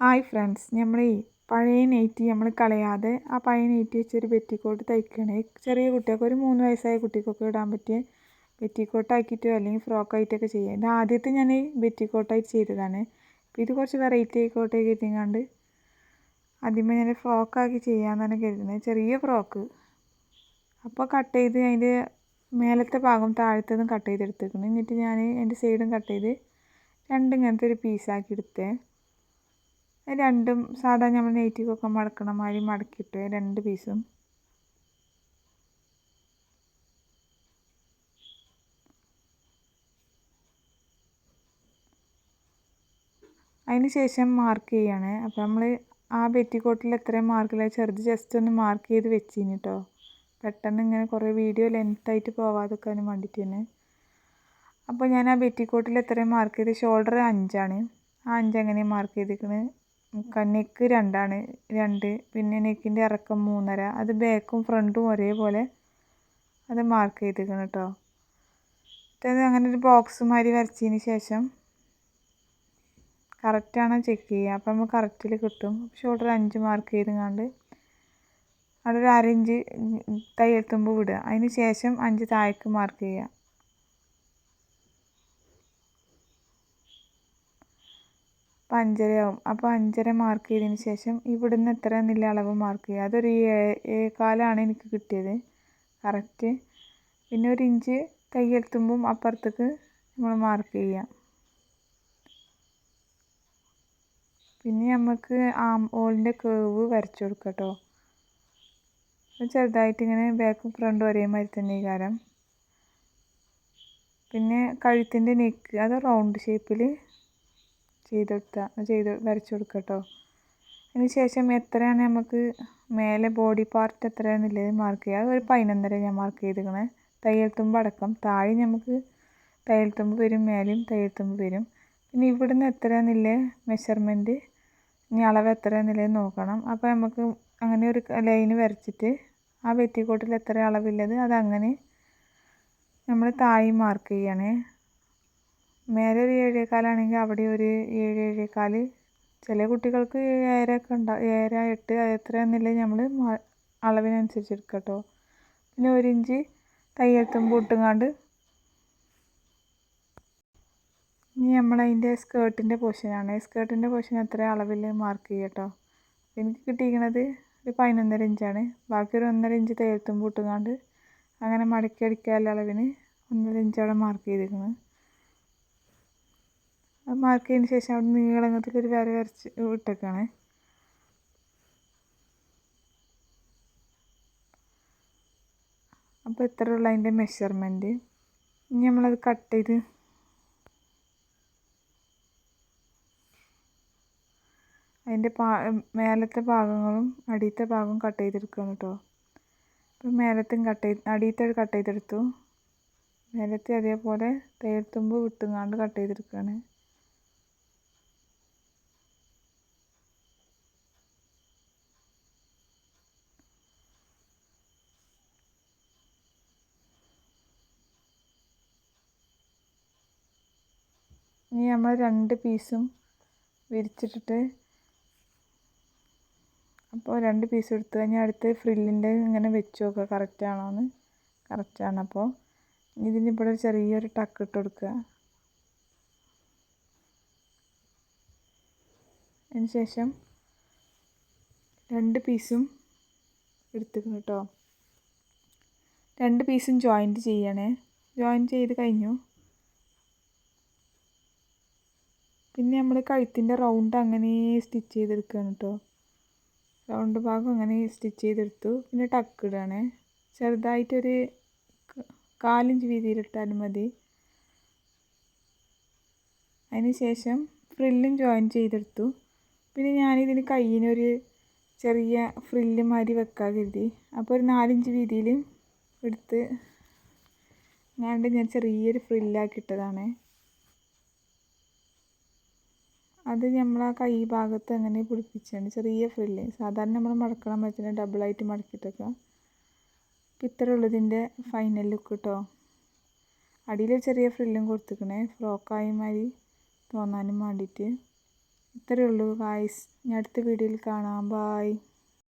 Hi friends, നമ്മൾ പഴയ nightie നമ്മൾ കളയാതെ ആ പഴയ നൈറ്റി വെച്ചൊരു പെറ്റിക്കോട്ട് തയ്ക്കുകയാണ്. ചെറിയ കുട്ടികൾക്ക് ഒരു 3 വയസ്സായ കുട്ടിക്കൊക്കെ ഇടാൻ പറ്റിയ പെറ്റിക്കോട്ടാക്കിയിട്ടോ അല്ലെങ്കിൽ ഫ്രോക്കായിട്ടൊക്കെ ചെയ്യാം. ഇത് ആദ്യത്തെ ഞാൻ പെറ്റിക്കോട്ടായിട്ട് ചെയ്തതാണ്. അപ്പോൾ ഇത് കുറച്ച് വെറൈറ്റി ആയിക്കോട്ടെ കരുതിങ്ങാണ്ട് ആദ്യമേ ഞാൻ ഫ്രോക്കാക്കി ചെയ്യാമെന്നാണ് കരുതുന്നത്. ചെറിയ ഫ്രോക്ക്. അപ്പോൾ കട്ട് ചെയ്ത് അതിൻ്റെ മേലത്തെ ഭാഗം താഴത്തേതും കട്ട് ചെയ്തെടുത്തേക്കണം. എന്നിട്ട് ഞാൻ അതിൻ്റെ സൈഡും കട്ട് ചെയ്ത് ഇങ്ങനത്തെ ഒരു പീസാക്കി എടുത്തേ. രണ്ടും സാധാ നമ്മൾ നെയ്റ്റിക്കൊക്കെ മടക്കണ മാതിരി മടക്കിയിട്ട് 2 പീസും അതിന് ശേഷം മാർക്ക് ചെയ്യാണ്. അപ്പോൾ നമ്മൾ ആ പെറ്റിക്കോട്ടിൽ എത്രയും മാർക്കില്ല ചെറുത് ജസ്റ്റ് ഒന്ന് മാർക്ക് ചെയ്ത് വെച്ചിന് കേട്ടോ. പെട്ടെന്ന് ഇങ്ങനെ കുറേ വീഡിയോ ലെങ്ത്തായിട്ട് പോവാതെക്കാനും വേണ്ടിയിട്ട് തന്നെ. അപ്പോൾ ഞാൻ ആ പെറ്റിക്കോട്ടിൽ എത്രയും മാർക്ക് ചെയ്ത് ഷോൾഡർ 5 ആണ്. ആ 5 എങ്ങനെ മാർക്ക് ചെയ്തിരിക്കുന്നത്. നെക്ക് 2 ആണ്, 2. പിന്നെ നെക്കിൻ്റെ ഇറക്കം 3.5. അത് ബാക്കും ഫ്രണ്ടും ഒരേപോലെ അത് മാർക്ക് ചെയ്തിരിക്കണം കേട്ടോ. അത് അങ്ങനെ ഒരു ബോക്സ് മാതിരി വരച്ചതിന് ശേഷം കറക്റ്റാണോ ചെക്ക് ചെയ്യുക. അപ്പോൾ നമ്മൾ കറക്റ്റിൽ കിട്ടും. ഷോൾഡർ 5 മാർക്ക് ചെയ്തുകൊണ്ട് അവിടെ ഒരു 1/2 ഇഞ്ച് തയ്യൽ തുമ്പ് വിടുക. അതിന് ശേഷം 5 താഴേക്ക് മാർക്ക് ചെയ്യുക. അപ്പോൾ 5.5 ആവും. അപ്പോൾ 5.5 മാർക്ക് ചെയ്തതിന് ശേഷം ഇവിടുന്ന് എത്ര എന്നുള്ള അളവ് മാർക്ക് ചെയ്യുക. അതൊരു 7.25 എനിക്ക് കിട്ടിയത് കറക്റ്റ്. പിന്നെ 1 ഇഞ്ച് തയ്യൽ തുമ്പും അപ്പുറത്തേക്ക് നമ്മൾ മാർക്ക് ചെയ്യുക. പിന്നെ നമുക്ക് ആം ഹോളിൻ്റെ കേവ് വരച്ചു കൊടുക്കാം കേട്ടോ. ചെറുതായിട്ട് ഇങ്ങനെ ബാക്കും ഫ്രണ്ടും ഒരേമാതിരി തന്നെ കാരണം. പിന്നെ കഴുത്തിൻ്റെ നെക്ക് അത് റൗണ്ട് ഷേപ്പിൽ വരച്ചു കൊടുക്കുക കേട്ടോ. അതിന് ശേഷം എത്രയാണ് നമുക്ക് മേലെ ബോഡി പാർട്ട് എത്രയാണെന്നുള്ളത് മാർക്ക് ചെയ്യുക. അതൊരു 11.5 ഞാൻ മാർക്ക് ചെയ്തിരിക്കണേ. തയ്യൽ തുമ്പ് അടക്കം താഴെ നമുക്ക് തയ്യൽ തുമ്പ് വരും, മേലെയും തയ്യൽ തുമ്പ് വരും. പിന്നെ ഇവിടുന്ന് എത്രയാണെന്നില്ലേ മെഷർമെൻറ്റ് ഇനി അളവ് എത്രയാണെന്നുള്ളത് നോക്കണം. അപ്പോൾ നമുക്ക് അങ്ങനെ ഒരു ലൈന് വരച്ചിട്ട് ആ പെറ്റിക്കോട്ടിൽ എത്ര അളവുള്ളത് അതങ്ങനെ നമ്മൾ താഴെ മാർക്ക് ചെയ്യണേ. മേലെ ഒരു 7.25 ആണെങ്കിൽ അവിടെ ഒരു 7.75. ചില കുട്ടികൾക്ക് 7.5 ഒക്കെ ഉണ്ടാവും, 7, 8 എത്രയാണെന്നുള്ളത് നമ്മൾ അളവിനനുസരിച്ച് എടുക്കുക കേട്ടോ. പിന്നെ 1 ഇഞ്ച് തയ്യൽ തുമ്പ് ഇട്ടുങ്ങാണ്ട് ഇനി നമ്മളതിൻ്റെ സ്കേർട്ടിൻ്റെ പോർഷനാണ്. സ്കേർട്ടിൻ്റെ പോർഷൻ എത്ര അളവിൽ മാർക്ക് ചെയ്യുക കേട്ടോ. എനിക്ക് കിട്ടിയിരിക്കുന്നത് ഒരു 11.5 ഇഞ്ചാണ്. ബാക്കി ഒരു 1.5 ഇഞ്ച് തയ്യൽ തുമ്പ് ഇട്ടുങ്ങാണ്ട് അങ്ങനെ മടക്കി അടിക്കാനുള്ള അളവിന് 1.5 ഇഞ്ച് അവിടെ മാർക്ക് ചെയ്തിരിക്കുന്നത്. അത് മാർക്ക് ചെയ്തതിന് ശേഷം അവിടെ നീളങ്ങത്തിൽ ഒരു വര വരച്ച് ഇട്ടേക്കാണ്. അപ്പോൾ ഇത്രയുള്ള അതിൻ്റെ മെഷർമെൻറ്റ്. ഇനി നമ്മളത് കട്ട് ചെയ്ത് അതിൻ്റെ മേലത്തെ ഭാഗങ്ങളും അടിയത്തെ ഭാഗവും കട്ട് ചെയ്തെടുക്കുകയാണ് കേട്ടോ. അപ്പോൾ മേലത്തെയും അടിയത്തെ കട്ട് ചെയ്തെടുത്തു. മേലത്തെ അതേപോലെ തയ്യൽ തുമ്പ് വിട്ടുങ്ങാണ്ട് കട്ട് ചെയ്തെടുക്കുകയാണ്. ഇനി നമ്മൾ 2 പീസും വിരിച്ചിട്ടിട്ട് അപ്പോൾ 2 പീസ് എടുത്തു കഴിഞ്ഞാൽ അടുത്ത് ഫ്രില്ലിൻ്റെ ഇങ്ങനെ വെച്ച് നോക്കുക കറക്റ്റാണോ എന്ന്. കറക്റ്റാണ്. അപ്പോൾ ഇതിന് ഇവിടെ ചെറിയൊരു ടക്ക് ഇട്ട് കൊടുക്കുക. അതിന് ശേഷം 2 പീസും എടുത്തിക്കണം കേട്ടോ. 2 പീസും ജോയിൻറ്റ് ചെയ്യണേ. ജോയിൻ ചെയ്ത് കഴിഞ്ഞു. പിന്നെ നമ്മൾ കഴുത്തിൻ്റെ റൗണ്ട് അങ്ങനെ സ്റ്റിച്ച് ചെയ്തെടുക്കുകയാണ് കേട്ടോ. റൗണ്ട് ഭാഗം അങ്ങനെ സ്റ്റിച്ച് ചെയ്തെടുത്തു. പിന്നെ ടക്ക് ഇടുകയാണ്. ചെറുതായിട്ടൊരു 1/4 ഇഞ്ച് വീതിയിലിട്ടാലും മതി. അതിന് ശേഷം ഫ്രില്ലും ജോയിൻ ചെയ്തെടുത്തു. പിന്നെ ഞാനിതിന് കയ്യിനൊരു ചെറിയ ഫ്രില്ല് മാതിരി വെക്കാൻ കരുതി. അപ്പോൾ ഒരു 4 ഇഞ്ച് വീതിയിൽ എടുത്ത് ഞാൻ ചെറിയൊരു ഫ്രില്ലാക്കി ഇട്ടതാണ്. അത് നമ്മൾ ആ കൈ ഭാഗത്ത് അങ്ങനെ പിടിപ്പിച്ചാണ് ചെറിയ ഫ്രില്ല്. സാധാരണ നമ്മൾ മടക്കണം പറ്റുന്ന ഡബിളായിട്ട് മടക്കിയിട്ടൊക്കെ. അപ്പോൾ ഇത്ര ഉള്ളതിൻ്റെ ഫൈനൽ ലുക്ക് കേട്ടോ. അടിയിൽ ചെറിയ ഫ്രില്ലും കൊടുത്തിക്കണേ ഫ്രോക്കായി മാതിരി തോന്നാനും വേണ്ടിയിട്ട്. ഇത്രയേ ഉള്ളൂ ഗായ്സ്. ഇനി അടുത്ത വീഡിയോയിൽ കാണാം. ബായ്.